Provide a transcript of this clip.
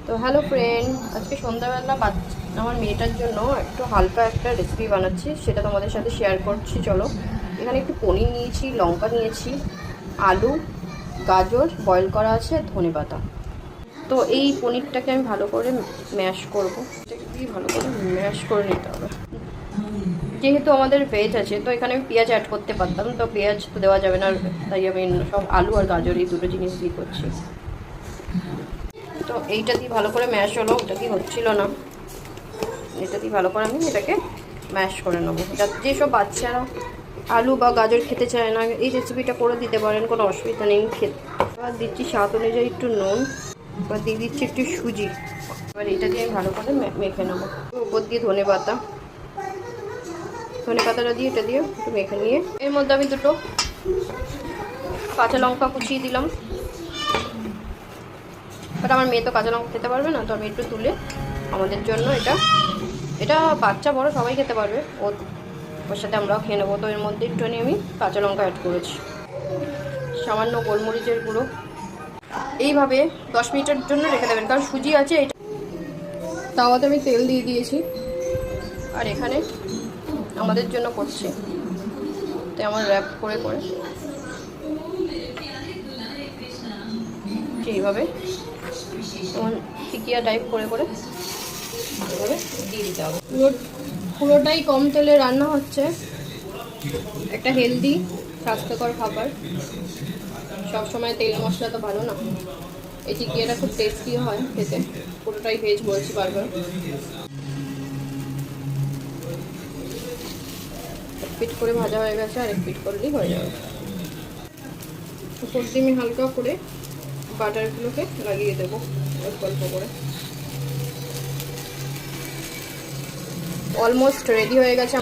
তো hello friend, আজকে সন্ধ্যাবেলা আমার মেয়েটার জন্য একটু হালকা একটা রেসিপি বানাচ্ছি, সেটা তোমাদের সাথে শেয়ার করছি। চলো, এখানে একটু পনির নিয়েছি, লঙ্কা নিয়েছি, আলু, গাজর বয়েল করা আছে, ধনেপাতা। তো এই পনিরটাকে আমি ভালো করে ম্যাশ করবো। এটাকে দিয়ে ভালো করে ম্যাশ করে নিতে হবে। যেহেতু আমাদের ভেজ আছে, তো এখানে আমি পেঁয়াজ অ্যাড করতে পারতাম, তো পেঁয়াজ তো দেওয়া যাবে না, তাই আমি সব আলু আর গাজর এই দুটো জিনিস দিয়ে করছি। তো এইটা দিয়ে ভালো করে ম্যাশ হলো, ওটা দিয়ে হচ্ছিল না, এটা দিয়ে ভালো করে আমি এটাকে ম্যাশ করে নেবো। যেসব বাচ্চারা আলু বা গাজর খেতে চায় না, এই রেসিপিটা করে দিতে পারেন, কোনো অসুবিধা নেই খেতে। এবার দিচ্ছি স্বাদ অনুযায়ী একটু নুন, এবার দিয়ে দিচ্ছি একটু সুজি। এবার এটা দিয়ে আমি ভালো করে মেখে নেবো। উপর দিয়ে ধনেপাতাটা দিয়ে এটা দিয়ে একটু মেখে নিয়ে এর মধ্যে আমি দুটো কাঁচা লঙ্কা কুচিয়ে দিলাম। বাট আমার মেয়ে তো কাঁচা লঙ্কা খেতে পারবে না, তো আমি একটু তুলে আমাদের জন্য এটা বাচ্চা বড় সবাই খেতে পারবে, ওর সাথে আমরাও খেয়ে নেবো। তো এর মধ্যে একটুখানি আমি কাঁচা লঙ্কা অ্যাড করেছি, সামান্য গোলমরিচের গুঁড়ো। এইভাবে 10 মিনিটের জন্য রেখে দেবেন, কারণ সুজি আছে। এটা তাওয়াতে আমি তেল দিয়ে দিয়েছি, আর এখানে আমাদের জন্য করছি, তো আমার র্যাপ করে এইভাবে যেমন টিকিয়া টাইপ করে এভাবে দিয়ে দিতে হবে। পুরোটাই কম তেলে রান্না হচ্ছে, একটা হেলদি স্বাস্থ্যকর খাবার। সবসময় তেল মশলা তো ভালো না, এই টিকিয়াটা খুব টেস্টিও হয় খেতে। পুরোটাই ভেজ বলছি বারবার। এক পিট করে ভাজা হয়ে গেছে, আর এক পিট করলেই হয়ে যাবে। উপর দিয়ে আমি হালকা করে বাটারগুলোকে লাগিয়ে দেবো অল্প অল্প করে। অলমোস্ট রেডি হয়ে গেছে।